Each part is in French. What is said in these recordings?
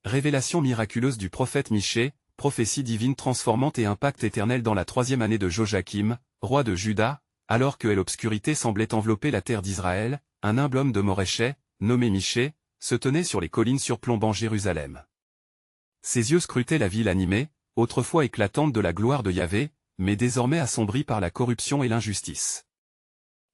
révélation miraculeuse du prophète Michée, prophétie divine transformante et impact éternel dans la 3e année de Joachim, roi de Juda, alors que l'obscurité semblait envelopper la terre d'Israël, un humble homme de Moréchet, nommé Michée, se tenait sur les collines surplombant Jérusalem. Ses yeux scrutaient la ville animée, autrefois éclatante de la gloire de Yahvé, mais désormais assombrie par la corruption et l'injustice.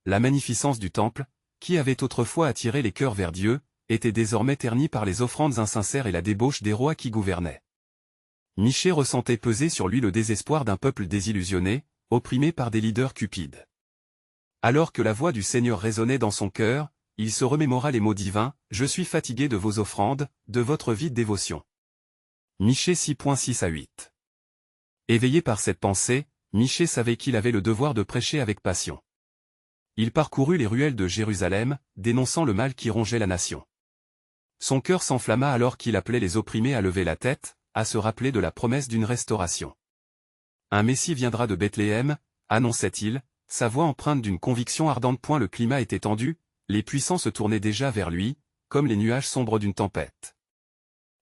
La magnificence du temple, qui avait autrefois attiré les cœurs vers Dieu, était désormais ternie par les offrandes insincères et la débauche des rois qui gouvernaient. Michée ressentait peser sur lui le désespoir d'un peuple désillusionné, opprimé par des leaders cupides. Alors que la voix du Seigneur résonnait dans son cœur, il se remémora les mots divins, « Je suis fatigué de vos offrandes, de votre vide dévotion. » Michée 6.6-8. Éveillé par cette pensée, Michée savait qu'il avait le devoir de prêcher avec passion. Il parcourut les ruelles de Jérusalem, dénonçant le mal qui rongeait la nation. Son cœur s'enflamma alors qu'il appelait les opprimés à lever la tête, à se rappeler de la promesse d'une restauration. Un Messie viendra de Bethléem, annonçait-il, sa voix empreinte d'une conviction ardente. Le climat était tendu, les puissants se tournaient déjà vers lui, comme les nuages sombres d'une tempête.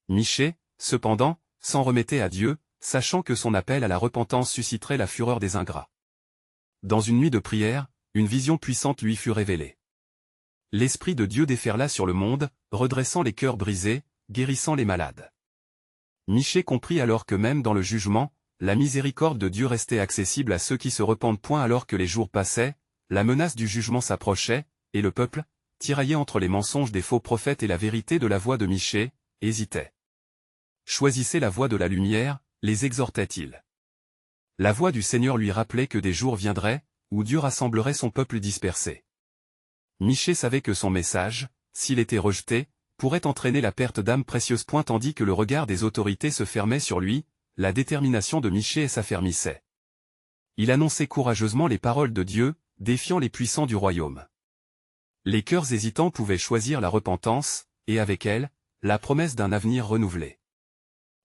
Michée, cependant, s'en remettait à Dieu, sachant que son appel à la repentance susciterait la fureur des ingrats. Dans une nuit de prière, une vision puissante lui fut révélée. L'Esprit de Dieu déferla sur le monde, redressant les cœurs brisés, guérissant les malades. Michée comprit alors que même dans le jugement, la miséricorde de Dieu restait accessible à ceux qui se repentent. Alors que les jours passaient, la menace du jugement s'approchait, et le peuple, tiraillé entre les mensonges des faux prophètes et la vérité de la voix de Michée, hésitait. Choisissez la voie de la lumière, les exhortait-il. La voix du Seigneur lui rappelait que des jours viendraient, où Dieu rassemblerait son peuple dispersé. Michée savait que son message, s'il était rejeté, pourrait entraîner la perte d'âmes précieuses. Tandis que le regard des autorités se fermait sur lui, la détermination de Michée s'affermissait. Il annonçait courageusement les paroles de Dieu, défiant les puissants du royaume. Les cœurs hésitants pouvaient choisir la repentance, et avec elle, la promesse d'un avenir renouvelé.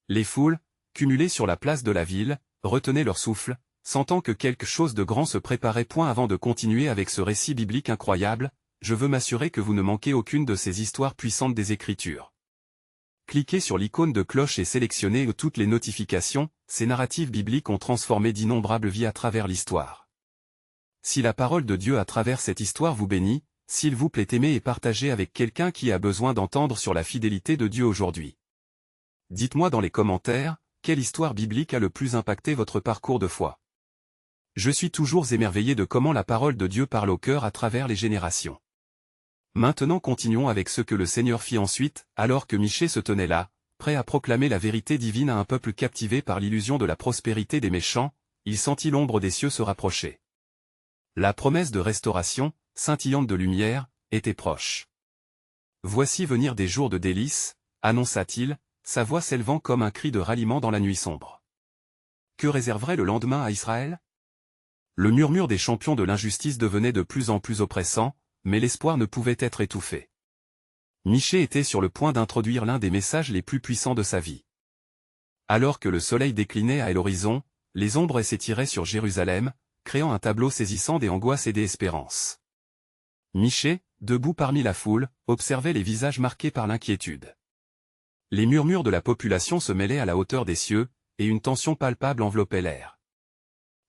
Les foules, cumulées sur la place de la ville, retenaient leur souffle, sentant que quelque chose de grand se préparait. Avant de continuer avec ce récit biblique incroyable, je veux m'assurer que vous ne manquez aucune de ces histoires puissantes des Écritures. Cliquez sur l'icône de cloche et sélectionnez toutes les notifications. Ces narratifs bibliques ont transformé d'innombrables vies à travers l'histoire. Si la parole de Dieu à travers cette histoire vous bénit, s'il vous plaît aimez et partagez avec quelqu'un qui a besoin d'entendre sur la fidélité de Dieu aujourd'hui. Dites-moi dans les commentaires, quelle histoire biblique a le plus impacté votre parcours de foi. Je suis toujours émerveillé de comment la parole de Dieu parle au cœur à travers les générations. Maintenant continuons avec ce que le Seigneur fit ensuite, alors que Michée se tenait là, prêt à proclamer la vérité divine à un peuple captivé par l'illusion de la prospérité des méchants, il sentit l'ombre des cieux se rapprocher. La promesse de restauration, scintillante de lumière, était proche. Voici venir des jours de délices, annonça-t-il, sa voix s'élevant comme un cri de ralliement dans la nuit sombre. Que réserverait le lendemain à Israël? Le murmure des champions de l'injustice devenait de plus en plus oppressant, mais l'espoir ne pouvait être étouffé. Michée était sur le point d'introduire l'un des messages les plus puissants de sa vie. Alors que le soleil déclinait à l'horizon, les ombres s'étiraient sur Jérusalem, créant un tableau saisissant des angoisses et des espérances. Michée, debout parmi la foule, observait les visages marqués par l'inquiétude. Les murmures de la population se mêlaient à la hauteur des cieux, et une tension palpable enveloppait l'air.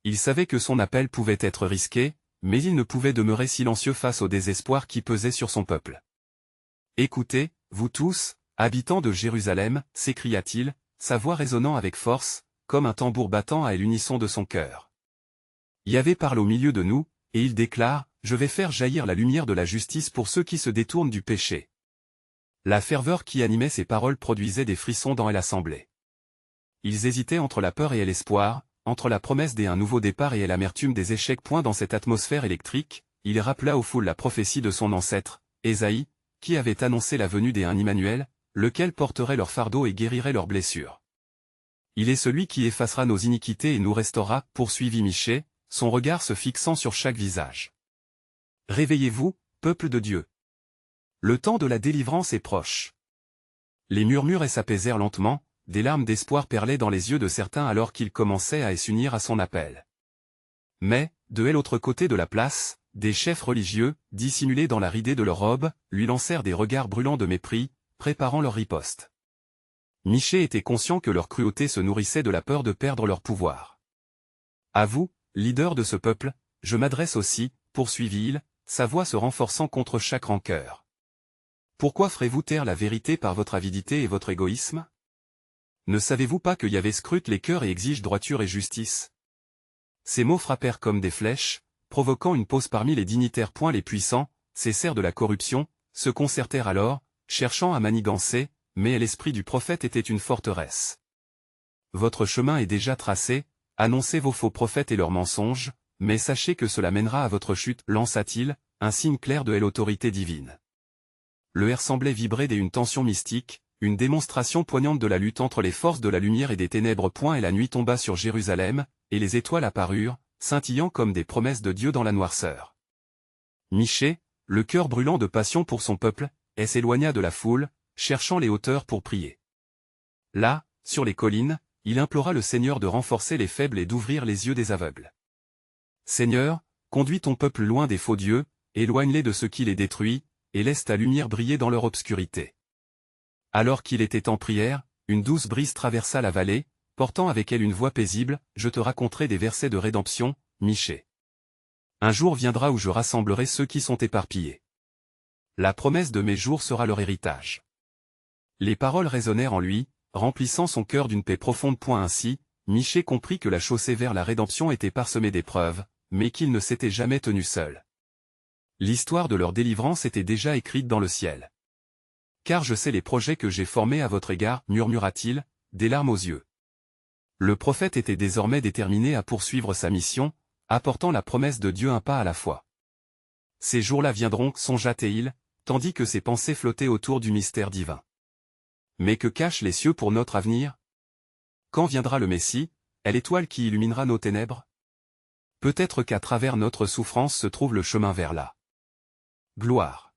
Il savait que son appel pouvait être risqué, mais il ne pouvait demeurer silencieux face au désespoir qui pesait sur son peuple. « Écoutez, vous tous, habitants de Jérusalem, s'écria-t-il, sa voix résonnant avec force, comme un tambour battant à l'unisson de son cœur. Yahvé parle au milieu de nous, et il déclare, « Je vais faire jaillir la lumière de la justice pour ceux qui se détournent du péché. » La ferveur qui animait ces paroles produisait des frissons dans l'assemblée. Ils hésitaient entre la peur et l'espoir, entre la promesse d'un nouveau départ et l'amertume des échecs. Dans cette atmosphère électrique, il rappela aux foules la prophétie de son ancêtre, Ésaïe, qui avait annoncé la venue d'un Immanuel, lequel porterait leur fardeau et guérirait leurs blessures. Il est celui qui effacera nos iniquités et nous restaurera, poursuivit Michée, son regard se fixant sur chaque visage. Réveillez-vous, peuple de Dieu. Le temps de la délivrance est proche. Les murmures s'apaisèrent lentement, des larmes d'espoir perlaient dans les yeux de certains alors qu'ils commençaient à s'unir à son appel. Mais, de l'autre côté de la place, des chefs religieux, dissimulés dans la ridée de leurs robes, lui lancèrent des regards brûlants de mépris, préparant leur riposte. Michée était conscient que leur cruauté se nourrissait de la peur de perdre leur pouvoir. À vous, leader de ce peuple, je m'adresse aussi, poursuivit-il, sa voix se renforçant contre chaque rancœur. Pourquoi ferez-vous taire la vérité par votre avidité et votre égoïsme? Ne savez-vous pas que Yahvé scrute les cœurs et exige droiture et justice? Ces mots frappèrent comme des flèches, provoquant une pause parmi les dignitaires. Les puissants, cessèrent de la corruption, se concertèrent alors, cherchant à manigancer, mais l'esprit du prophète était une forteresse. Votre chemin est déjà tracé, annoncez vos faux prophètes et leurs mensonges, mais sachez que cela mènera à votre chute, lança-t-il, un signe clair de l'autorité divine. Le air semblait vibrer d'une tension mystique, une démonstration poignante de la lutte entre les forces de la lumière et des ténèbres. Et la nuit tomba sur Jérusalem, et les étoiles apparurent, scintillant comme des promesses de Dieu dans la noirceur. Michée, le cœur brûlant de passion pour son peuple, s'éloigna de la foule, cherchant les hauteurs pour prier. Là, sur les collines, il implora le Seigneur de renforcer les faibles et d'ouvrir les yeux des aveugles. Seigneur, conduis ton peuple loin des faux dieux, éloigne-les de ce qui les détruit, et laisse ta lumière briller dans leur obscurité. Alors qu'il était en prière, une douce brise traversa la vallée, portant avec elle une voix paisible, je te raconterai des versets de rédemption, Michée. Un jour viendra où je rassemblerai ceux qui sont éparpillés. La promesse de mes jours sera leur héritage. Les paroles résonnèrent en lui, remplissant son cœur d'une paix profonde. Ainsi, Michée comprit que la chaussée vers la rédemption était parsemée d'épreuves, mais qu'il ne s'était jamais tenu seul. L'histoire de leur délivrance était déjà écrite dans le ciel. Car je sais les projets que j'ai formés à votre égard, murmura-t-il, des larmes aux yeux. Le prophète était désormais déterminé à poursuivre sa mission, apportant la promesse de Dieu un pas à la fois. Ces jours-là viendront, songea-t-il, tandis que ses pensées flottaient autour du mystère divin. Mais que cachent les cieux pour notre avenir? Quand viendra le Messie, est l'étoile qui illuminera nos ténèbres? Peut-être qu'à travers notre souffrance se trouve le chemin vers la gloire.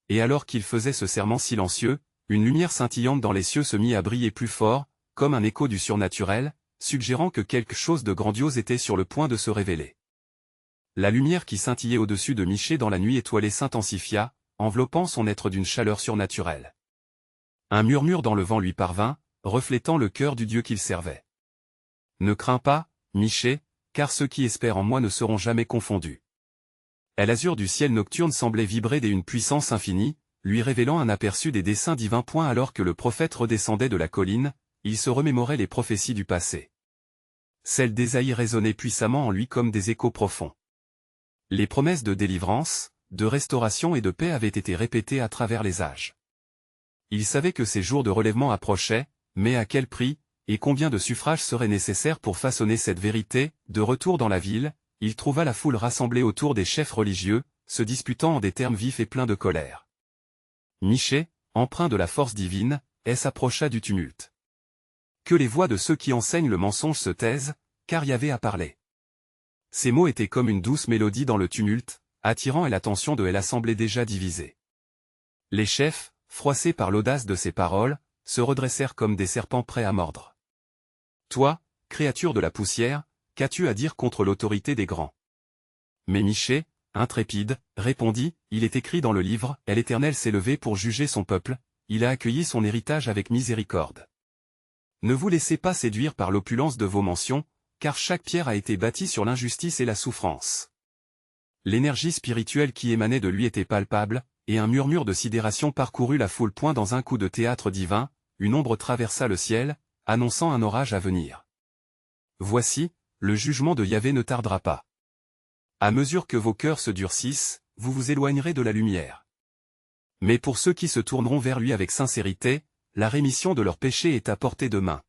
Et alors qu'il faisait ce serment silencieux, une lumière scintillante dans les cieux se mit à briller plus fort, comme un écho du surnaturel, suggérant que quelque chose de grandiose était sur le point de se révéler. La lumière qui scintillait au-dessus de Michée dans la nuit étoilée s'intensifia, enveloppant son être d'une chaleur surnaturelle. Un murmure dans le vent lui parvint, reflétant le cœur du Dieu qu'il servait. Ne crains pas, Michée, car ceux qui espèrent en moi ne seront jamais confondus. Et l'azur du ciel nocturne semblait vibrer d'une puissance infinie, lui révélant un aperçu des desseins divins. Alors que le prophète redescendait de la colline, il se remémorait les prophéties du passé. Celles d'Ésaïe résonnaient puissamment en lui comme des échos profonds. Les promesses de délivrance, de restauration et de paix avaient été répétées à travers les âges. Il savait que ces jours de relèvement approchaient, mais à quel prix, et combien de suffrages seraient nécessaires pour façonner cette vérité? De retour dans la ville, il trouva la foule rassemblée autour des chefs religieux, se disputant en des termes vifs et pleins de colère. Michée, empreint de la force divine, s'approcha du tumulte. Que les voix de ceux qui enseignent le mensonge se taisent, car Yahvé a parlé. Ces mots étaient comme une douce mélodie dans le tumulte, attirant l'attention de l'assemblée déjà divisée. Les chefs, froissés par l'audace de ces paroles, se redressèrent comme des serpents prêts à mordre. Toi, créature de la poussière, qu'as-tu à dire contre l'autorité des grands? Mais Michée, intrépide, répondit, il est écrit dans le livre, l'Éternel s'est levé pour juger son peuple, il a accueilli son héritage avec miséricorde. Ne vous laissez pas séduire par l'opulence de vos mentions, car chaque pierre a été bâtie sur l'injustice et la souffrance. L'énergie spirituelle qui émanait de lui était palpable, et un murmure de sidération parcourut la foule. Dans un coup de théâtre divin, une ombre traversa le ciel, annonçant un orage à venir. Voici, le jugement de Yahvé ne tardera pas. À mesure que vos cœurs se durcissent, vous vous éloignerez de la lumière. Mais pour ceux qui se tourneront vers lui avec sincérité, la rémission de leurs péchés est à portée de main.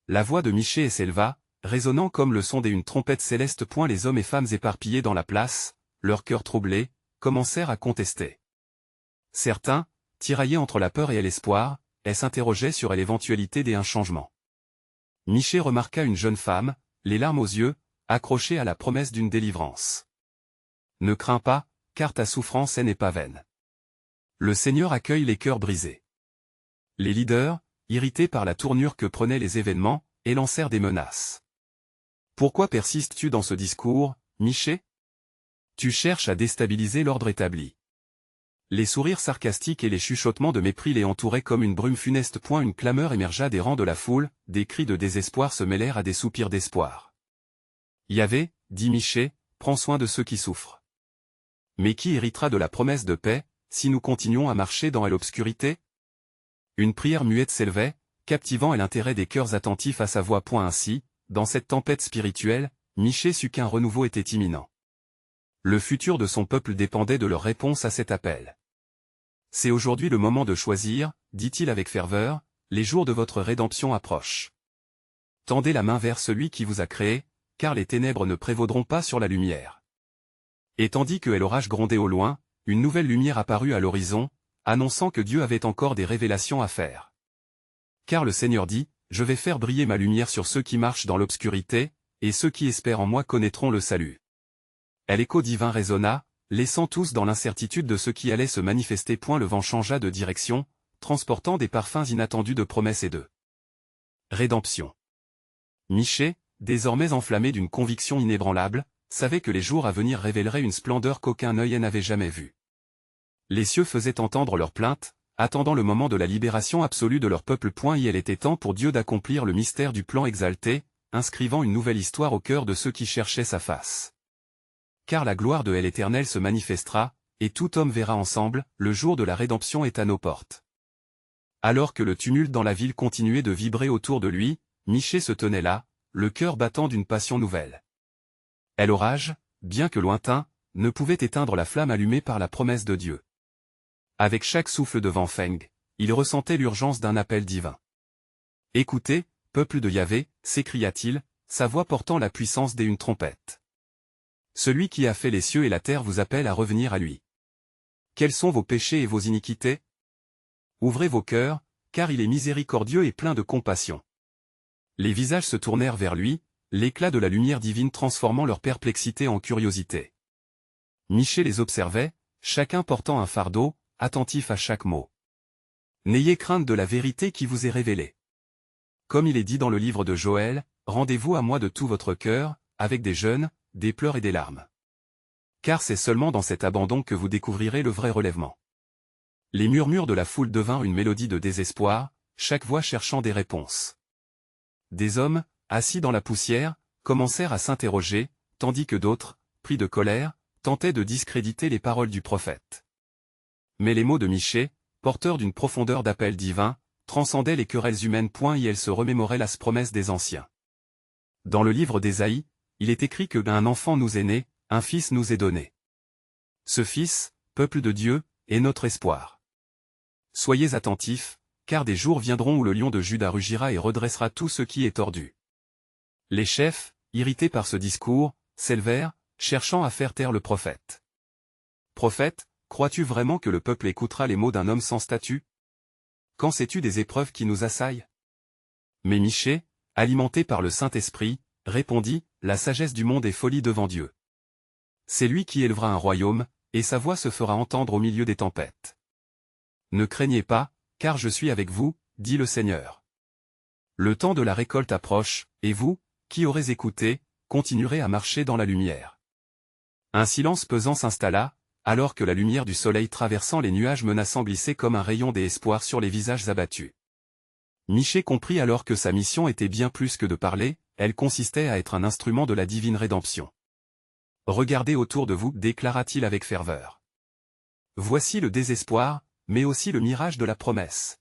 La voix de Michée s'éleva, résonnant comme le son d'une trompette céleste. Les hommes et femmes éparpillés dans la place, leurs cœurs troublés, commencèrent à contester. Certains, tiraillés entre la peur et l'espoir, s'interrogeaient sur l'éventualité d'un changement. Michée remarqua une jeune femme, les larmes aux yeux, accrochée à la promesse d'une délivrance. Ne crains pas, car ta souffrance n'est pas vaine. Le Seigneur accueille les cœurs brisés. Les leaders, irrités par la tournure que prenaient les événements, élancèrent des menaces. Pourquoi persistes-tu dans ce discours, Michée? Tu cherches à déstabiliser l'ordre établi. Les sourires sarcastiques et les chuchotements de mépris les entouraient comme une brume funeste. Une clameur émergea des rangs de la foule, des cris de désespoir se mêlèrent à des soupirs d'espoir. Yahvé, dit Michée, prends soin de ceux qui souffrent. Mais qui héritera de la promesse de paix, si nous continuons à marcher dans l'obscurité? Une prière muette s'élevait, captivant l'intérêt des cœurs attentifs à sa voix. Ainsi, dans cette tempête spirituelle, Michée sut qu'un renouveau était imminent. Le futur de son peuple dépendait de leur réponse à cet appel. C'est aujourd'hui le moment de choisir, dit-il avec ferveur, les jours de votre rédemption approchent. Tendez la main vers celui qui vous a créé, car les ténèbres ne prévaudront pas sur la lumière. Et tandis que l'orage grondait au loin, une nouvelle lumière apparut à l'horizon, annonçant que Dieu avait encore des révélations à faire. Car le Seigneur dit, je vais faire briller ma lumière sur ceux qui marchent dans l'obscurité, et ceux qui espèrent en moi connaîtront le salut. L'écho divin résonna, laissant tous dans l'incertitude de ce qui allait se manifester. Le vent changea de direction, transportant des parfums inattendus de promesses et de rédemption. Michée, désormais enflammé d'une conviction inébranlable, savait que les jours à venir révéleraient une splendeur qu'aucun œil n'avait jamais vue. Les cieux faisaient entendre leurs plaintes, attendant le moment de la libération absolue de leur peuple. Il était temps pour Dieu d'accomplir le mystère du plan exalté, inscrivant une nouvelle histoire au cœur de ceux qui cherchaient sa face. Car la gloire de l'Éternel se manifestera, et tout homme verra ensemble, le jour de la rédemption est à nos portes. Alors que le tumulte dans la ville continuait de vibrer autour de lui, Michée se tenait là, le cœur battant d'une passion nouvelle. L'orage, bien que lointain, ne pouvait éteindre la flamme allumée par la promesse de Dieu. Avec chaque souffle de vent Feng, il ressentait l'urgence d'un appel divin. « Écoutez, peuple de Yahvé, s'écria-t-il, sa voix portant la puissance d'une trompette. Celui qui a fait les cieux et la terre vous appelle à revenir à lui. Quels sont vos péchés et vos iniquités? Ouvrez vos cœurs, car il est miséricordieux et plein de compassion. » Les visages se tournèrent vers lui, l'éclat de la lumière divine transformant leur perplexité en curiosité. Michée les observait, chacun portant un fardeau, attentif à chaque mot. « N'ayez crainte de la vérité qui vous est révélée. Comme il est dit dans le livre de Joël, rendez-vous à moi de tout votre cœur, avec des jeûnes, des pleurs et des larmes. Car c'est seulement dans cet abandon que vous découvrirez le vrai relèvement. » Les murmures de la foule devinrent une mélodie de désespoir, chaque voix cherchant des réponses. Des hommes, assis dans la poussière, commencèrent à s'interroger, tandis que d'autres, pris de colère, tentaient de discréditer les paroles du prophète. Mais les mots de Michée, porteurs d'une profondeur d'appel divin, transcendaient les querelles humaines. Elle se remémorait la promesse des anciens. Dans le livre d'Ésaïe, il est écrit que un enfant nous est né, un fils nous est donné. Ce fils, peuple de Dieu, est notre espoir. Soyez attentifs, car des jours viendront où le lion de Juda rugira et redressera tout ce qui est tordu. Les chefs, irrités par ce discours, s'élevèrent, cherchant à faire taire le prophète. Prophète, crois-tu vraiment que le peuple écoutera les mots d'un homme sans statut? Qu'en sais-tu des épreuves qui nous assaillent? Mais Michée, alimenté par le Saint-Esprit, répondit, la sagesse du monde est folie devant Dieu. C'est lui qui élevera un royaume, et sa voix se fera entendre au milieu des tempêtes. Ne craignez pas, car je suis avec vous, dit le Seigneur. Le temps de la récolte approche, et vous, qui aurez écouté, continuerez à marcher dans la lumière. Un silence pesant s'installa, alors que la lumière du soleil traversant les nuages menaçants glissait comme un rayon d'espoir sur les visages abattus. Michée comprit alors que sa mission était bien plus que de parler, elle consistait à être un instrument de la divine rédemption. « Regardez autour de vous, déclara-t-il avec ferveur. Voici le désespoir, mais aussi le mirage de la promesse.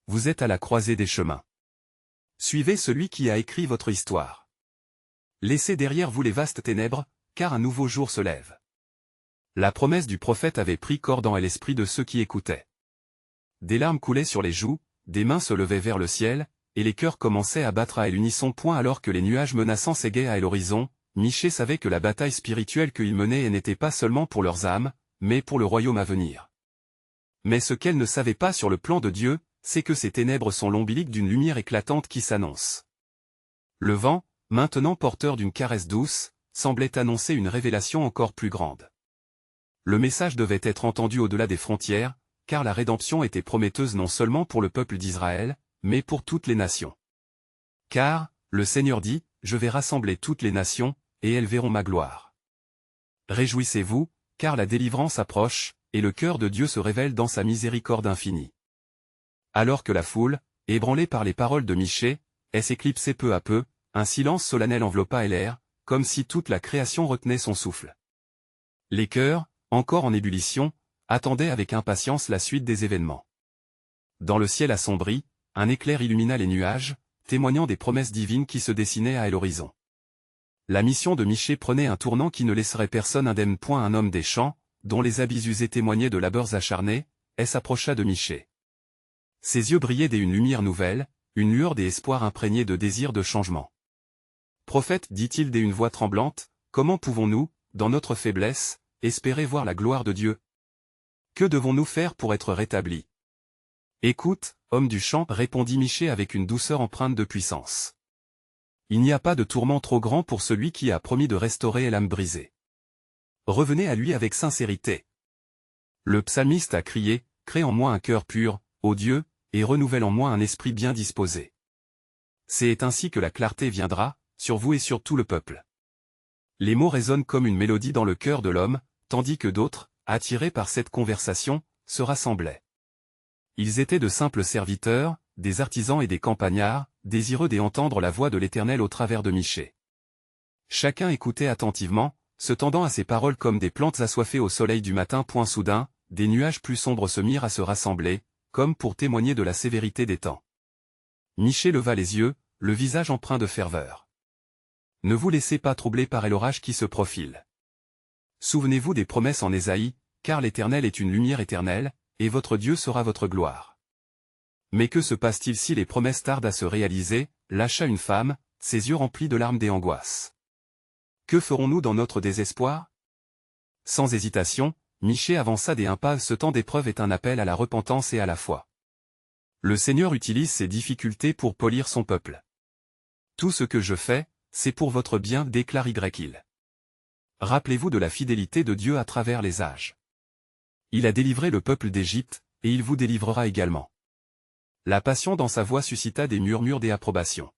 Vous êtes à la croisée des chemins. Suivez celui qui a écrit votre histoire. Laissez derrière vous les vastes ténèbres, car un nouveau jour se lève. » La promesse du prophète avait pris corps dans l'esprit de ceux qui écoutaient. Des larmes coulaient sur les joues, des mains se levaient vers le ciel, et les cœurs commençaient à battre à l'unisson. Alors que les nuages menaçants s'égaient à l'horizon, Michée savait que la bataille spirituelle qu'ils menaient n'était pas seulement pour leurs âmes, mais pour le royaume à venir. Mais ce qu'elle ne savait pas sur le plan de Dieu, c'est que ces ténèbres sont l'ombilic d'une lumière éclatante qui s'annonce. Le vent, maintenant porteur d'une caresse douce, semblait annoncer une révélation encore plus grande. Le message devait être entendu au-delà des frontières, car la rédemption était prometteuse non seulement pour le peuple d'Israël, mais pour toutes les nations. Car, le Seigneur dit, je vais rassembler toutes les nations, et elles verront ma gloire. Réjouissez-vous, car la délivrance approche, et le cœur de Dieu se révèle dans sa miséricorde infinie. Alors que la foule, ébranlée par les paroles de Michée, s'éclipsait peu à peu, un silence solennel enveloppa l'air, comme si toute la création retenait son souffle. Les cœurs, encore en ébullition, attendaient avec impatience la suite des événements. Dans le ciel assombri, un éclair illumina les nuages, témoignant des promesses divines qui se dessinaient à l'horizon. La mission de Michée prenait un tournant qui ne laisserait personne indemne. Un homme des champs, dont les habits usés témoignaient de labeurs acharnés, s'approcha de Michée. Ses yeux brillaient d'une lumière nouvelle, une lueur des espoirs imprégnés de désir de changement. « Prophète, dit-il d'une voix tremblante, comment pouvons-nous, dans notre faiblesse, espérer voir la gloire de Dieu? Que devons-nous faire pour être rétablis? » « Écoute, homme du champ, répondit Michée avec une douceur empreinte de puissance. Il n'y a pas de tourment trop grand pour celui qui a promis de restaurer l'âme brisée. Revenez à lui avec sincérité. Le psalmiste a crié, « Crée en moi un cœur pur, ô Dieu, et renouvelle en moi un esprit bien disposé. » C'est ainsi que la clarté viendra, sur vous et sur tout le peuple. Les mots résonnent comme une mélodie dans le cœur de l'homme, tandis que d'autres, attirés par cette conversation, se rassemblaient. Ils étaient de simples serviteurs, des artisans et des campagnards, désireux d'entendre la voix de l'Éternel au travers de Michée. Chacun écoutait attentivement, se tendant à ses paroles comme des plantes assoiffées au soleil du matin. Soudain, des nuages plus sombres se mirent à se rassembler, comme pour témoigner de la sévérité des temps. Michée leva les yeux, le visage empreint de ferveur. « Ne vous laissez pas troubler par l'orage qui se profile. Souvenez-vous des promesses en Ésaïe, car l'Éternel est une lumière éternelle, et votre Dieu sera votre gloire. » Mais que se passe-t-il si les promesses tardent à se réaliser? Lâcha une femme, ses yeux remplis de larmes et d'angoisse. Que ferons-nous dans notre désespoir? Sans hésitation, Michée avança des pas. Ce temps d'épreuve est un appel à la repentance et à la foi. Le Seigneur utilise ces difficultés pour polir son peuple. Tout ce que je fais, c'est pour votre bien, déclare-t-il. Rappelez-vous de la fidélité de Dieu à travers les âges. Il a délivré le peuple d'Égypte, et il vous délivrera également. La passion dans sa voix suscita des murmures d'approbation.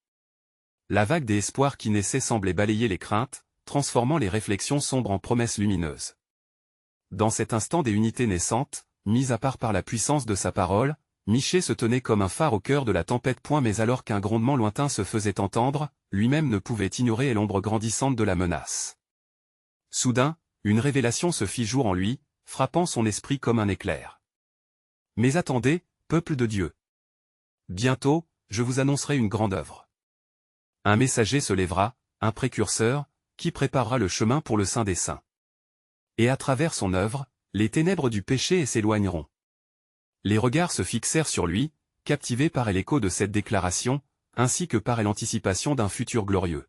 La vague des espoirs qui naissait semblait balayer les craintes, transformant les réflexions sombres en promesses lumineuses. Dans cet instant des unités naissantes, mises à part par la puissance de sa parole, Michée se tenait comme un phare au cœur de la tempête. Mais alors qu'un grondement lointain se faisait entendre, lui-même ne pouvait ignorer l'ombre grandissante de la menace. Soudain, une révélation se fit jour en lui, frappant son esprit comme un éclair. « Mais attendez, peuple de Dieu. Bientôt, je vous annoncerai une grande œuvre. Un messager se lèvera, un précurseur, qui préparera le chemin pour le Saint des Saints. Et à travers son œuvre, les ténèbres du péché s'éloigneront. » Les regards se fixèrent sur lui, captivés par l'écho de cette déclaration, ainsi que par l'anticipation d'un futur glorieux.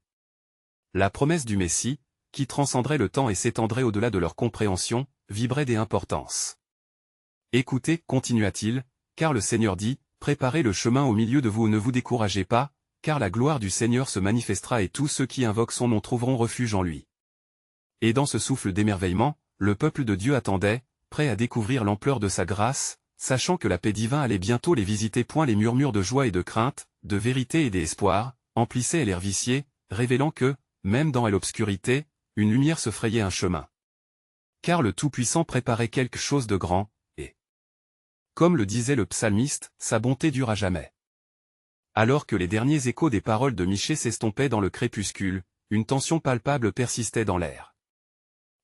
La promesse du Messie, qui transcenderait le temps et s'étendrait au-delà de leur compréhension, vibrait d'importance. « Écoutez, continua-t-il, car le Seigneur dit, préparez le chemin au milieu de vous, ne vous découragez pas, car la gloire du Seigneur se manifestera et tous ceux qui invoquent son nom trouveront refuge en lui. » Et dans ce souffle d'émerveillement, le peuple de Dieu attendait, prêt à découvrir l'ampleur de sa grâce, sachant que la paix divine allait bientôt les visiter. Les murmures de joie et de crainte, de vérité et d'espoir, emplissaient l'air vicié, révélant que, même dans l'obscurité, une lumière se frayait un chemin. Car le Tout-Puissant préparait quelque chose de grand, et, comme le disait le psalmiste, sa bonté dure à jamais. Alors que les derniers échos des paroles de Michée s'estompaient dans le crépuscule, une tension palpable persistait dans l'air.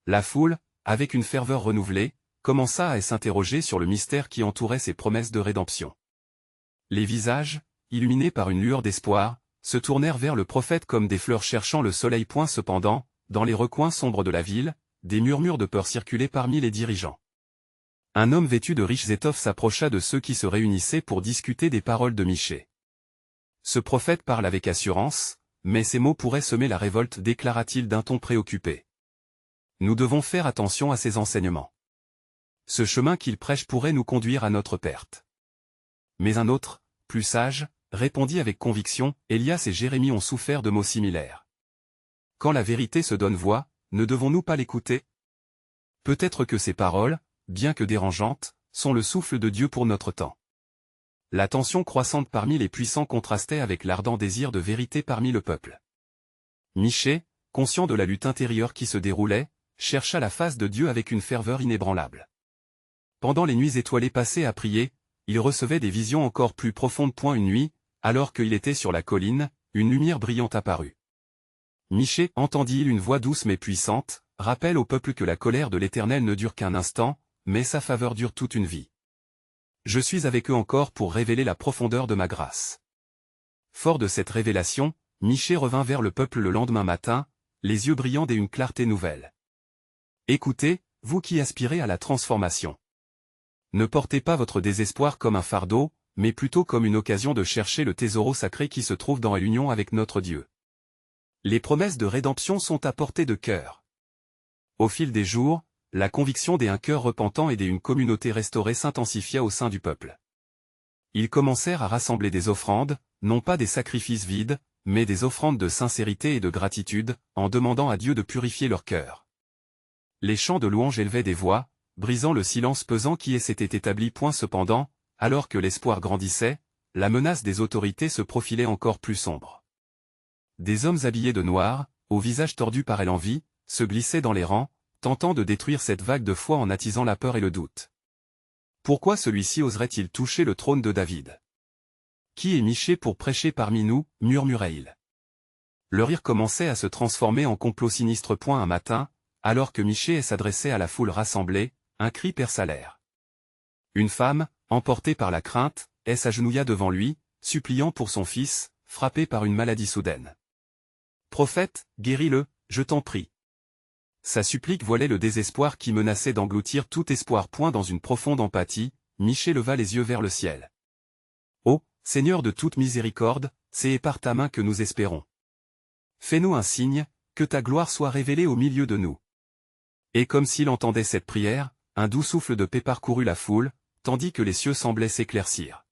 La foule, avec une ferveur renouvelée, commença à s'interroger sur le mystère qui entourait ces promesses de rédemption. Les visages, illuminés par une lueur d'espoir, se tournèrent vers le prophète comme des fleurs cherchant le soleil. Cependant, dans les recoins sombres de la ville, des murmures de peur circulaient parmi les dirigeants. Un homme vêtu de riches étoffes s'approcha de ceux qui se réunissaient pour discuter des paroles de Michée. Ce prophète parle avec assurance, mais ses mots pourraient semer la révolte, déclara-t-il d'un ton préoccupé. Nous devons faire attention à ses enseignements. Ce chemin qu'il prêche pourrait nous conduire à notre perte. Mais un autre, plus sage, répondit avec conviction, Élias et Jérémie ont souffert de maux similaires. Quand la vérité se donne voix, ne devons-nous pas l'écouter? Peut-être que ces paroles, bien que dérangeantes, sont le souffle de Dieu pour notre temps. La tension croissante parmi les puissants contrastait avec l'ardent désir de vérité parmi le peuple. Michée, conscient de la lutte intérieure qui se déroulait, chercha la face de Dieu avec une ferveur inébranlable. Pendant les nuits étoilées passées à prier, il recevait des visions encore plus profondes. Une nuit, alors qu'il était sur la colline, une lumière brillante apparut. Michée entendit une voix douce mais puissante, rappelle au peuple que la colère de l'Éternel ne dure qu'un instant, mais sa faveur dure toute une vie. Je suis avec eux encore pour révéler la profondeur de ma grâce. Fort de cette révélation, Michée revint vers le peuple le lendemain matin, les yeux brillants d'une clarté nouvelle. Écoutez, vous qui aspirez à la transformation. Ne portez pas votre désespoir comme un fardeau, mais plutôt comme une occasion de chercher le trésor sacré qui se trouve dans l'union avec notre Dieu. Les promesses de rédemption sont à portée de cœur. Au fil des jours, la conviction d'un cœur repentant et d'une communauté restaurée s'intensifia au sein du peuple. Ils commencèrent à rassembler des offrandes, non pas des sacrifices vides, mais des offrandes de sincérité et de gratitude, en demandant à Dieu de purifier leur cœur. Les chants de louange élevaient des voix, brisant le silence pesant qui s'était établi. Cependant, alors que l'espoir grandissait, la menace des autorités se profilait encore plus sombre. Des hommes habillés de noir, au visage tordu par l'envie, se glissaient dans les rangs, tentant de détruire cette vague de foi en attisant la peur et le doute. Pourquoi celui-ci oserait-il toucher le trône de David? Qui est Michée pour prêcher parmi nous, murmurait-il. Le rire commençait à se transformer en complot sinistre. Un matin, alors que Michée s'adressait à la foule rassemblée, un cri perça l'air. Une femme, emportée par la crainte, s'agenouilla devant lui, suppliant pour son fils, frappé par une maladie soudaine. Prophète, guéris-le, je t'en prie. Sa supplique voilait le désespoir qui menaçait d'engloutir tout espoir. Dans une profonde empathie, Michée leva les yeux vers le ciel. Ô, Seigneur de toute miséricorde, c'est par ta main que nous espérons. Fais-nous un signe, que ta gloire soit révélée au milieu de nous. Et comme s'il entendait cette prière, un doux souffle de paix parcourut la foule, tandis que les cieux semblaient s'éclaircir.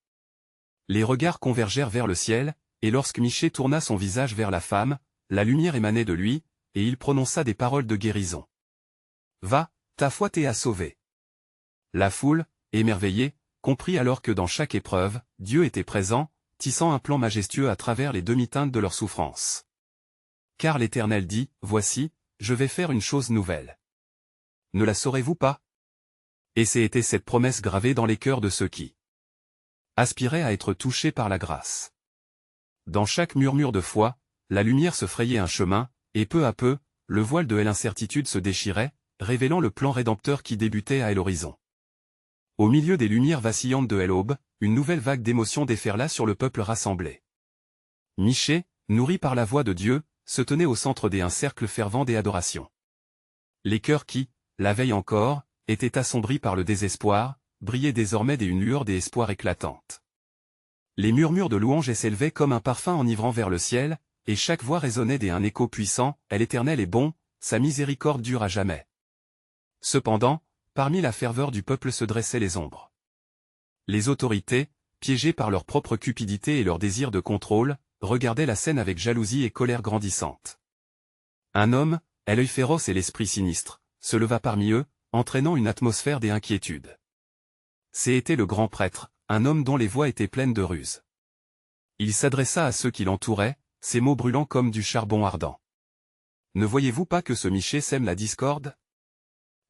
Les regards convergèrent vers le ciel, et lorsque Michée tourna son visage vers la femme, la lumière émanait de lui, et il prononça des paroles de guérison. Va, ta foi t'a sauvé. La foule, émerveillée, comprit alors que dans chaque épreuve, Dieu était présent, tissant un plan majestueux à travers les demi-teintes de leur souffrance. Car l'Éternel dit, voici, je vais faire une chose nouvelle. Ne la saurez-vous pas? Et c'était cette promesse gravée dans les cœurs de ceux qui aspiraient à être touchés par la grâce. Dans chaque murmure de foi, la lumière se frayait un chemin, et peu à peu, le voile de l'incertitude se déchirait, révélant le plan rédempteur qui débutait à l'horizon. Au milieu des lumières vacillantes de l'aube, une nouvelle vague d'émotions déferla sur le peuple rassemblé. Michée, nourri par la voix de Dieu, se tenait au centre d'un cercle fervent d'adoration. Les cœurs qui, la veille encore, étaient assombris par le désespoir, brillaient désormais d'une lueur d'espoir éclatante. Les murmures de louange s'élevaient comme un parfum enivrant vers le ciel, et chaque voix résonnait d'un écho puissant, « L'Éternel est bon, sa miséricorde dure à jamais. » Cependant, parmi la ferveur du peuple se dressaient les ombres. Les autorités, piégées par leur propre cupidité et leur désir de contrôle, regardaient la scène avec jalousie et colère grandissante. Un homme, à l'œil féroce et l'esprit sinistre, se leva parmi eux, entraînant une atmosphère d'inquiétude. C'était le grand prêtre, un homme dont les voix étaient pleines de ruse. Il s'adressa à ceux qui l'entouraient, ses mots brûlants comme du charbon ardent. Ne voyez-vous pas que ce Michée sème la discorde?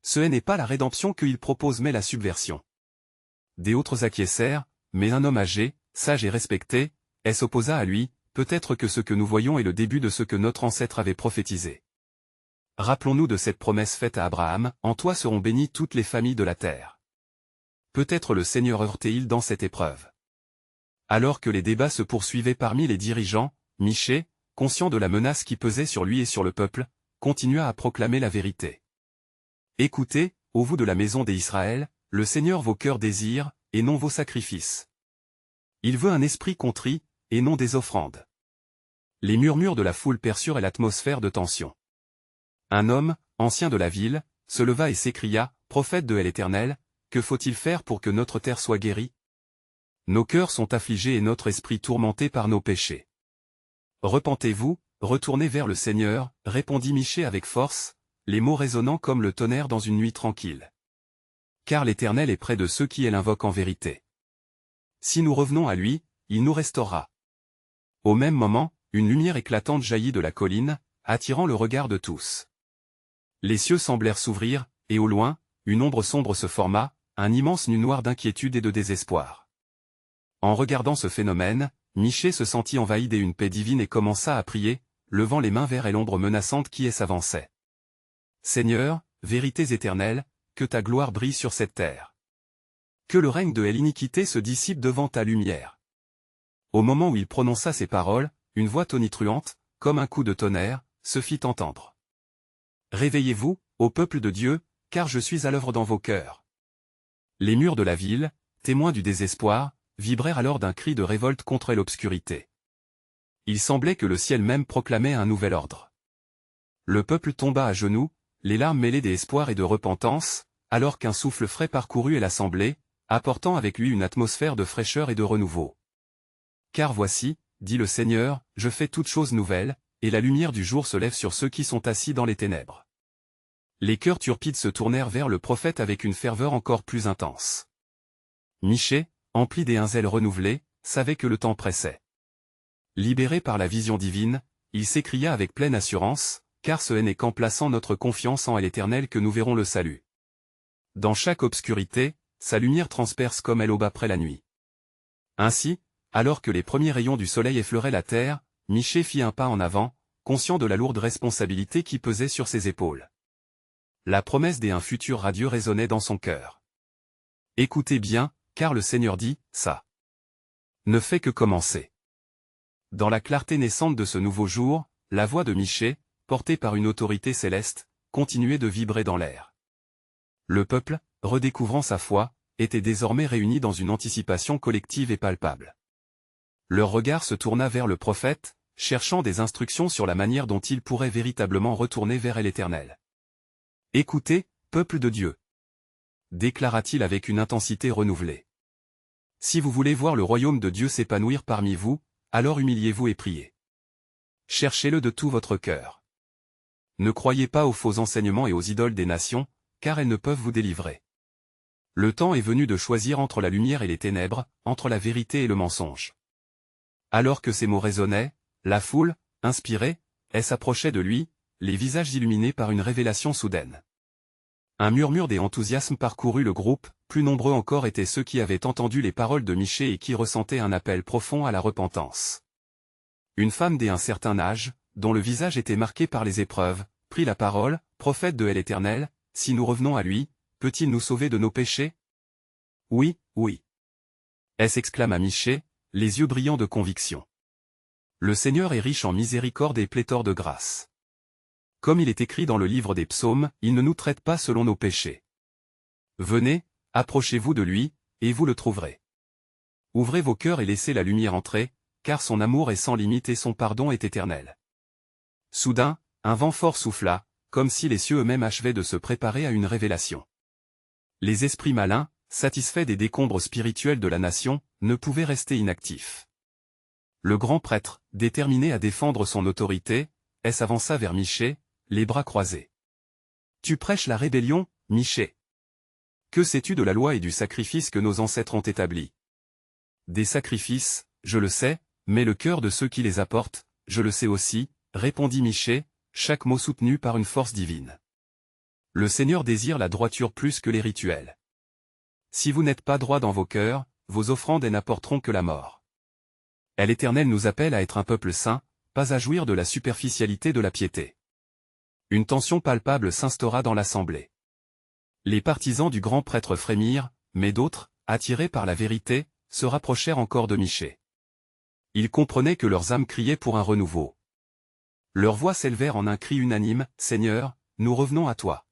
Ce n'est pas la rédemption qu'il propose mais la subversion. Des autres acquiescèrent, mais un homme âgé, sage et respecté, s'opposa à lui, peut-être que ce que nous voyons est le début de ce que notre ancêtre avait prophétisé. Rappelons-nous de cette promesse faite à Abraham, en toi seront bénies toutes les familles de la terre. Peut-être le Seigneur heurtait-il dans cette épreuve. Alors que les débats se poursuivaient parmi les dirigeants, Michée, conscient de la menace qui pesait sur lui et sur le peuple, continua à proclamer la vérité. Écoutez, ô vous de la maison d'Israël, le Seigneur vos cœurs désire, et non vos sacrifices. Il veut un esprit contrit, et non des offrandes. Les murmures de la foule perçurent l'atmosphère de tension. Un homme, ancien de la ville, se leva et s'écria, prophète de l'Éternel, que faut-il faire pour que notre terre soit guérie? Nos cœurs sont affligés et notre esprit tourmenté par nos péchés. Repentez-vous, retournez vers le Seigneur, répondit Michée avec force, les mots résonnant comme le tonnerre dans une nuit tranquille. Car l'Éternel est près de ceux qui l'invoquent en vérité. Si nous revenons à lui, il nous restaurera. Au même moment, une lumière éclatante jaillit de la colline, attirant le regard de tous. Les cieux semblèrent s'ouvrir, et au loin, une ombre sombre se forma, un immense nu noir d'inquiétude et de désespoir. En regardant ce phénomène, Michée se sentit envahi d'une paix divine et commença à prier, levant les mains vers l'ombre menaçante qui s'avançait. Seigneur, vérités éternelles, que ta gloire brille sur cette terre. Que le règne de l'iniquité se dissipe devant ta lumière. Au moment où il prononça ces paroles, une voix tonitruante, comme un coup de tonnerre, se fit entendre. Réveillez-vous, ô peuple de Dieu, car je suis à l'œuvre dans vos cœurs. Les murs de la ville, témoins du désespoir, vibrèrent alors d'un cri de révolte contre l'obscurité. Il semblait que le ciel même proclamait un nouvel ordre. Le peuple tomba à genoux, les larmes mêlées d'espoir et de repentance, alors qu'un souffle frais parcourut l'assemblée, apportant avec lui une atmosphère de fraîcheur et de renouveau. Car voici, dit le Seigneur, je fais toutes choses nouvelles, et la lumière du jour se lève sur ceux qui sont assis dans les ténèbres. Les cœurs turpides se tournèrent vers le prophète avec une ferveur encore plus intense. Michée, empli d'un zèle renouvelé, savait que le temps pressait. Libéré par la vision divine, il s'écria avec pleine assurance, car ce n'est qu'en plaçant notre confiance en l'Éternel que nous verrons le salut. Dans chaque obscurité, sa lumière transperce comme l'aube après la nuit. Ainsi, alors que les premiers rayons du soleil effleuraient la terre, Michée fit un pas en avant, conscient de la lourde responsabilité qui pesait sur ses épaules. La promesse d'un futur radieux résonnait dans son cœur. Écoutez bien, car le Seigneur dit, ça ne fait que commencer. Dans la clarté naissante de ce nouveau jour, la voix de Michée, portée par une autorité céleste, continuait de vibrer dans l'air. Le peuple, redécouvrant sa foi, était désormais réuni dans une anticipation collective et palpable. Leur regard se tourna vers le prophète, cherchant des instructions sur la manière dont il pourrait véritablement retourner vers l'Éternel. « Écoutez, peuple de Dieu » déclara-t-il avec une intensité renouvelée. « Si vous voulez voir le royaume de Dieu s'épanouir parmi vous, alors humiliez-vous et priez. Cherchez-le de tout votre cœur. Ne croyez pas aux faux enseignements et aux idoles des nations, car elles ne peuvent vous délivrer. Le temps est venu de choisir entre la lumière et les ténèbres, entre la vérité et le mensonge. » Alors que ces mots résonnaient, la foule, inspirée, s'approchait de lui, les visages illuminés par une révélation soudaine. Un murmure d'enthousiasme parcourut le groupe, plus nombreux encore étaient ceux qui avaient entendu les paroles de Michée et qui ressentaient un appel profond à la repentance. Une femme d'un certain âge, dont le visage était marqué par les épreuves, prit la parole, « Prophète de l'Éternel, si nous revenons à lui, peut-il nous sauver de nos péchés ?»« Oui, oui. » s'exclama Michée, les yeux brillants de conviction. Le Seigneur est riche en miséricorde et pléthore de grâce. Comme il est écrit dans le livre des psaumes, il ne nous traite pas selon nos péchés. Venez, approchez-vous de lui, et vous le trouverez. Ouvrez vos cœurs et laissez la lumière entrer, car son amour est sans limite et son pardon est éternel. Soudain, un vent fort souffla, comme si les cieux eux-mêmes achevaient de se préparer à une révélation. Les esprits malins, satisfaits des décombres spirituels de la nation, ne pouvaient rester inactifs. Le grand prêtre, déterminé à défendre son autorité, s'avança vers Michée, les bras croisés. « Tu prêches la rébellion, Michée. Que sais-tu de la loi et du sacrifice que nos ancêtres ont établi? Des sacrifices, je le sais, mais le cœur de ceux qui les apportent, je le sais aussi, répondit Michée, chaque mot soutenu par une force divine. Le Seigneur désire la droiture plus que les rituels. Si vous n'êtes pas droit dans vos cœurs, vos offrandes n'apporteront que la mort. L'Éternel nous appelle à être un peuple saint, pas à jouir de la superficialité de la piété. Une tension palpable s'instaura dans l'assemblée. Les partisans du grand prêtre frémirent, mais d'autres, attirés par la vérité, se rapprochèrent encore de Michée. Ils comprenaient que leurs âmes criaient pour un renouveau. Leurs voix s'élevèrent en un cri unanime, « Seigneur, nous revenons à toi.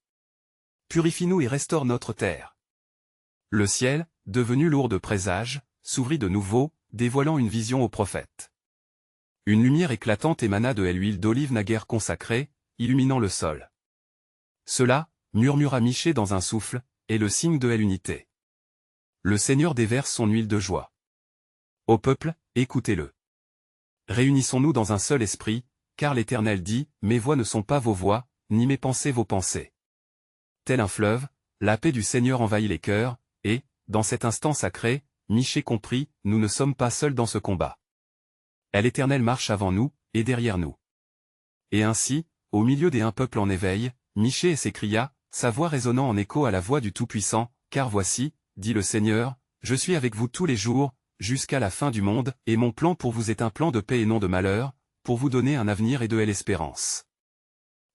Purifie-nous et restaure notre terre. » Le ciel, devenu lourd de présages, s'ouvrit de nouveau, dévoilant une vision au prophète. Une lumière éclatante émana de l'huile d'olive naguère consacrée, illuminant le sol. Cela, murmura Michée dans un souffle, est le signe de l'unité. Le Seigneur déverse son huile de joie. Ô peuple, écoutez-le. Réunissons-nous dans un seul esprit, car l'Éternel dit, « Mes voix ne sont pas vos voix, ni mes pensées vos pensées. » Tel un fleuve, la paix du Seigneur envahit les cœurs, et, dans cet instant sacré, Michée comprit, nous ne sommes pas seuls dans ce combat. L'Éternel marche avant nous, et derrière nous. Et ainsi, au milieu d'un peuple en éveil, Michée s'écria, sa voix résonnant en écho à la voix du Tout-Puissant, car voici, dit le Seigneur, je suis avec vous tous les jours, jusqu'à la fin du monde, et mon plan pour vous est un plan de paix et non de malheur, pour vous donner un avenir et de l'espérance.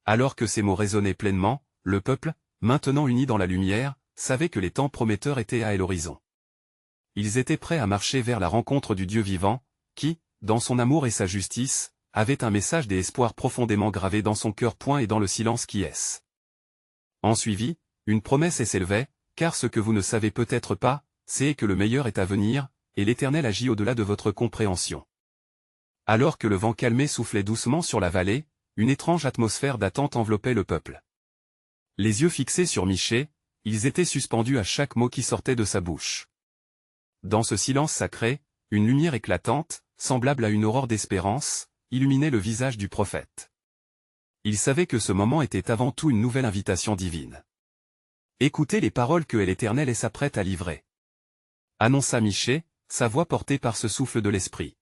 Alors que ces mots résonnaient pleinement, le peuple, maintenant uni dans la lumière, savait que les temps prometteurs étaient à l'horizon. Ils étaient prêts à marcher vers la rencontre du Dieu vivant, qui, dans son amour et sa justice, avait un message et espoir profondément gravé dans son cœur. Et dans le silence qui est. En suivit, une promesse et s'élevait, car ce que vous ne savez peut-être pas, c'est que le meilleur est à venir, et l'Éternel agit au-delà de votre compréhension. Alors que le vent calmé soufflait doucement sur la vallée, une étrange atmosphère d'attente enveloppait le peuple. Les yeux fixés sur Michée, ils étaient suspendus à chaque mot qui sortait de sa bouche. Dans ce silence sacré, une lumière éclatante, semblable à une aurore d'espérance, illuminait le visage du prophète. Il savait que ce moment était avant tout une nouvelle invitation divine. Écoutez les paroles que l'Éternel s'apprête à livrer. Annonça Michée, sa voix portée par ce souffle de l'Esprit.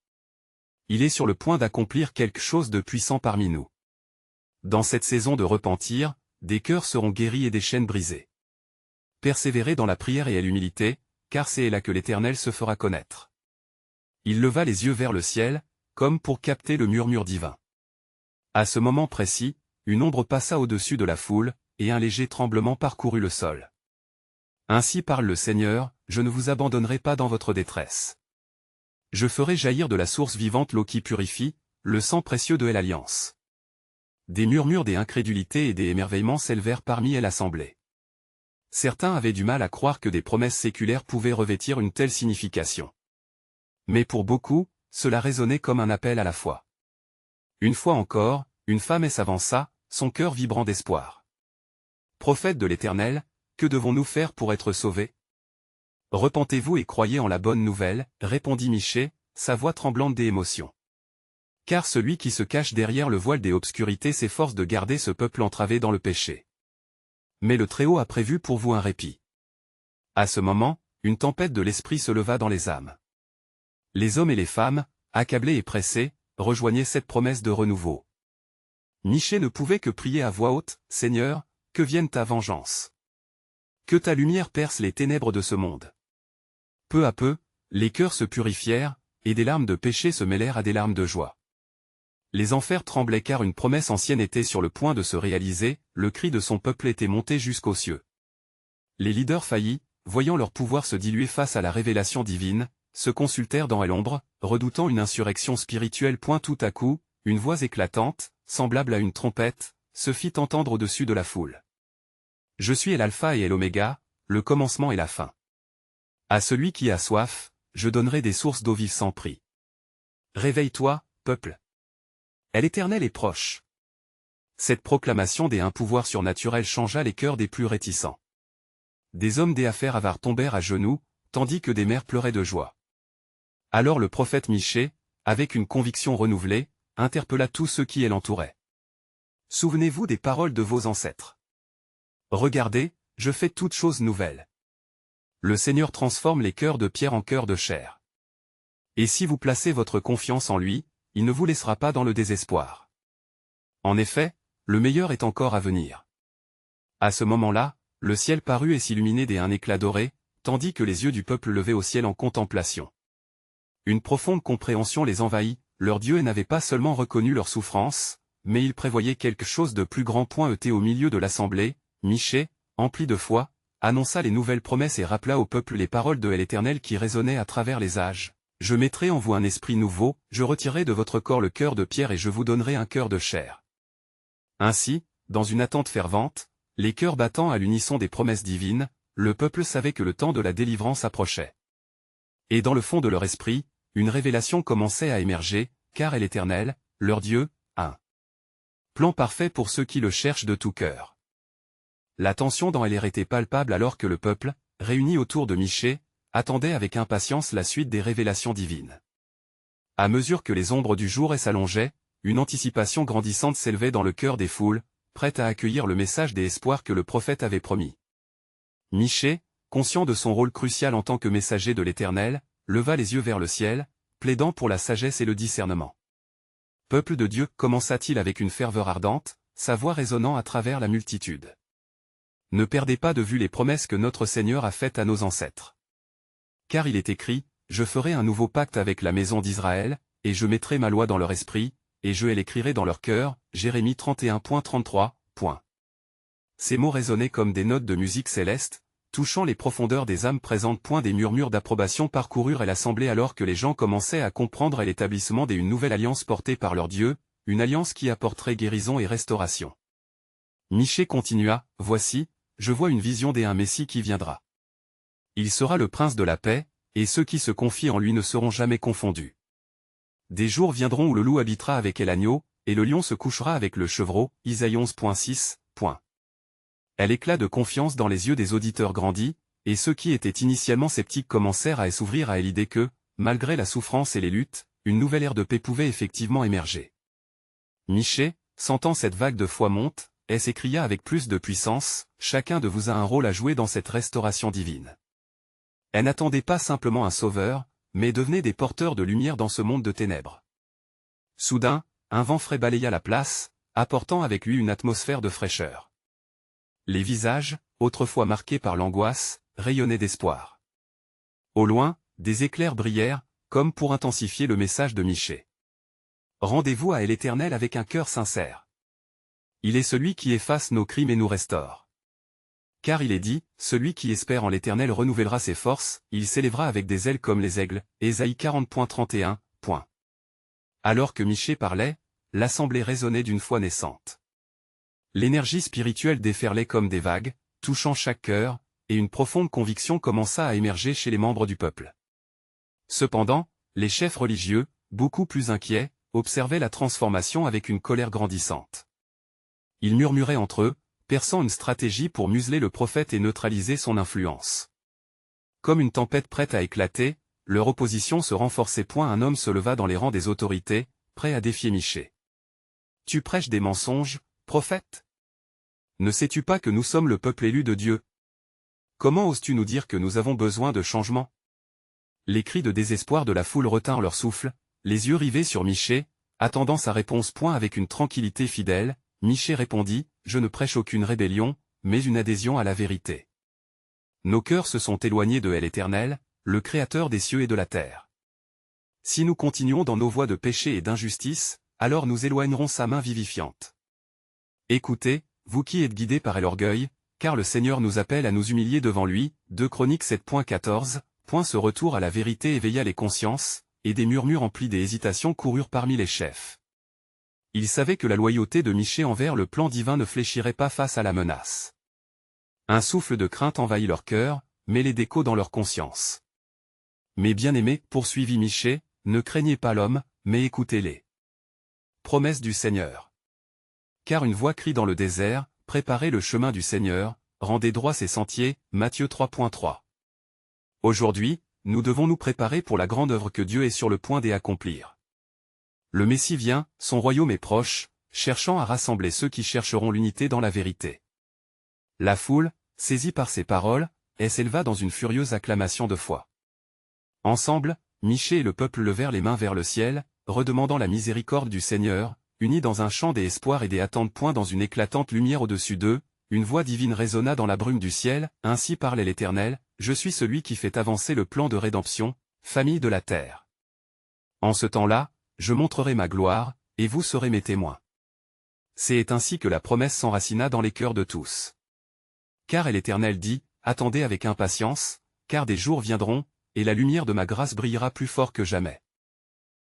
Il est sur le point d'accomplir quelque chose de puissant parmi nous. Dans cette saison de repentir, des cœurs seront guéris et des chaînes brisées. Persévérez dans la prière et à l'humilité, car c'est là que l'Éternel se fera connaître. Il leva les yeux vers le ciel, comme pour capter le murmure divin. À ce moment précis, une ombre passa au-dessus de la foule, et un léger tremblement parcourut le sol. Ainsi parle le Seigneur, je ne vous abandonnerai pas dans votre détresse. Je ferai jaillir de la source vivante l'eau qui purifie, le sang précieux de l'Alliance. Des murmures des incrédulités et des émerveillements s'élevèrent parmi l'assemblée. Certains avaient du mal à croire que des promesses séculaires pouvaient revêtir une telle signification. Mais pour beaucoup, cela résonnait comme un appel à la foi. Une fois encore, une femme s'avança, son cœur vibrant d'espoir. Prophète de l'Éternel, que devons-nous faire pour être sauvés? Repentez-vous et croyez en la bonne nouvelle, répondit Michée, sa voix tremblante d'émotion. Car celui qui se cache derrière le voile des obscurités s'efforce de garder ce peuple entravé dans le péché. Mais le Très-Haut a prévu pour vous un répit. À ce moment, une tempête de l'esprit se leva dans les âmes. Les hommes et les femmes, accablés et pressés, rejoignaient cette promesse de renouveau. Michée ne pouvait que prier à voix haute, « Seigneur, que vienne ta vengeance. Que ta lumière perce les ténèbres de ce monde. » Peu à peu, les cœurs se purifièrent, et des larmes de péché se mêlèrent à des larmes de joie. Les enfers tremblaient car une promesse ancienne était sur le point de se réaliser, le cri de son peuple était monté jusqu'aux cieux. Les leaders faillis, voyant leur pouvoir se diluer face à la révélation divine, se consultèrent dans l'ombre, redoutant une insurrection spirituelle. Tout à coup, une voix éclatante, semblable à une trompette, se fit entendre au-dessus de la foule. Je suis l'alpha et l'oméga, le commencement et la fin. À celui qui a soif, je donnerai des sources d'eau vive sans prix. Réveille-toi, peuple. L'Éternel est proche. Cette proclamation d'un pouvoir surnaturel changea les cœurs des plus réticents. Des hommes des affaires avares tombèrent à genoux, tandis que des mères pleuraient de joie. Alors le prophète Michée, avec une conviction renouvelée, interpella tous ceux qui l'entouraient. Souvenez-vous des paroles de vos ancêtres. Regardez, je fais toutes choses nouvelles. Le Seigneur transforme les cœurs de pierre en cœurs de chair. Et si vous placez votre confiance en lui, il ne vous laissera pas dans le désespoir. En effet, le meilleur est encore à venir. À ce moment-là, le ciel parut et s'illuminait d'un éclat doré, tandis que les yeux du peuple levaient au ciel en contemplation. Une profonde compréhension les envahit, leur Dieu n'avait pas seulement reconnu leur souffrance, mais il prévoyait quelque chose de plus grand. Au milieu de l'assemblée, Michée, empli de foi, annonça les nouvelles promesses et rappela au peuple les paroles de l'Éternel qui résonnaient à travers les âges. Je mettrai en vous un esprit nouveau, je retirerai de votre corps le cœur de pierre et je vous donnerai un cœur de chair. Ainsi, dans une attente fervente, les cœurs battant à l'unisson des promesses divines, le peuple savait que le temps de la délivrance approchait. Et dans le fond de leur esprit, une révélation commençait à émerger, car l'Éternel, leur Dieu, a un plan parfait pour ceux qui le cherchent de tout cœur. La tension dans l'air était palpable alors que le peuple, réuni autour de Michée, attendait avec impatience la suite des révélations divines. À mesure que les ombres du jour s'allongeaient, une anticipation grandissante s'élevait dans le cœur des foules, prête à accueillir le message des espoirs que le prophète avait promis. Michée, conscient de son rôle crucial en tant que messager de l'Éternel, leva les yeux vers le ciel, plaidant pour la sagesse et le discernement. Peuple de Dieu, commença-t-il avec une ferveur ardente, sa voix résonnant à travers la multitude. Ne perdez pas de vue les promesses que notre Seigneur a faites à nos ancêtres. Car il est écrit, « Je ferai un nouveau pacte avec la maison d'Israël, et je mettrai ma loi dans leur esprit, et je l'écrirai dans leur cœur. » Jérémie 31.33. Ces mots résonnaient comme des notes de musique céleste, touchant les profondeurs des âmes présentes. Des murmures d'approbation parcoururent l'assemblée alors que les gens commençaient à comprendre l'établissement d'une nouvelle alliance portée par leur Dieu, une alliance qui apporterait guérison et restauration. Michée continua, « Voici, je vois une vision d'un Messie qui viendra. Il sera le prince de la paix, et ceux qui se confient en lui ne seront jamais confondus. Des jours viendront où le loup habitera avec l'agneau, et le lion se couchera avec le chevreau. » Isaïe 11.6. L'éclat de confiance dans les yeux des auditeurs grandit, et ceux qui étaient initialement sceptiques commencèrent à s'ouvrir à l'idée que, malgré la souffrance et les luttes, une nouvelle ère de paix pouvait effectivement émerger. Michée, sentant cette vague de foi monte, s'écria avec plus de puissance, « Chacun de vous a un rôle à jouer dans cette restauration divine. » Elle n'attendait pas simplement un sauveur, mais devenait des porteurs de lumière dans ce monde de ténèbres. Soudain, un vent frais balaya la place, apportant avec lui une atmosphère de fraîcheur. Les visages, autrefois marqués par l'angoisse, rayonnaient d'espoir. Au loin, des éclairs brillèrent, comme pour intensifier le message de Michée. Rendez-vous à l'Éternel avec un cœur sincère. Il est celui qui efface nos crimes et nous restaure. Car il est dit, celui qui espère en l'Éternel renouvellera ses forces, il s'élèvera avec des ailes comme les aigles. Ésaïe 40.31. Alors que Michée parlait, l'assemblée résonnait d'une foi naissante. L'énergie spirituelle déferlait comme des vagues, touchant chaque cœur, et une profonde conviction commença à émerger chez les membres du peuple. Cependant, les chefs religieux, beaucoup plus inquiets, observaient la transformation avec une colère grandissante. Ils murmuraient entre eux, perçant une stratégie pour museler le prophète et neutraliser son influence. Comme une tempête prête à éclater, leur opposition se renforçait. Un homme se leva dans les rangs des autorités, prêt à défier Michée. « Tu prêches des mensonges, prophète? Ne sais-tu pas que nous sommes le peuple élu de Dieu? Comment oses-tu nous dire que nous avons besoin de changement ?» Les cris de désespoir de la foule retinrent leur souffle, les yeux rivés sur Michée, attendant sa réponse. Avec une tranquillité fidèle, Michée répondit, « Je ne prêche aucune rébellion, mais une adhésion à la vérité. Nos cœurs se sont éloignés de l'Éternel, le Créateur des cieux et de la terre. Si nous continuons dans nos voies de péché et d'injustice, alors nous éloignerons sa main vivifiante. Écoutez, vous qui êtes guidés par l'orgueil, car le Seigneur nous appelle à nous humilier devant lui. 2 Chroniques 7.14. Ce retour à la vérité éveilla les consciences, et des murmures emplis des hésitations coururent parmi les chefs. Ils savaient que la loyauté de Michée envers le plan divin ne fléchirait pas face à la menace. Un souffle de crainte envahit leur cœur, mêlé d'écho dans leur conscience. « Mes bien-aimés, poursuivit Michée, ne craignez pas l'homme, mais écoutez-les. Promesse du Seigneur. Car une voix crie dans le désert, préparez le chemin du Seigneur, rendez droits ses sentiers. » Matthieu 3.3. Aujourd'hui, nous devons nous préparer pour la grande œuvre que Dieu est sur le point d'accomplir. Le Messie vient, son royaume est proche, cherchant à rassembler ceux qui chercheront l'unité dans la vérité. La foule, saisie par ces paroles, s'éleva dans une furieuse acclamation de foi. Ensemble, Michée et le peuple levèrent les mains vers le ciel, redemandant la miséricorde du Seigneur, unis dans un chant des espoirs et des attentes. Dans une éclatante lumière au-dessus d'eux, une voix divine résonna dans la brume du ciel, ainsi parlait l'Éternel, « Je suis celui qui fait avancer le plan de rédemption, famille de la terre. En ce temps-là, je montrerai ma gloire, et vous serez mes témoins. » C'est ainsi que la promesse s'enracina dans les cœurs de tous. Car l'Éternel dit, « Attendez avec impatience, car des jours viendront, et la lumière de ma grâce brillera plus fort que jamais.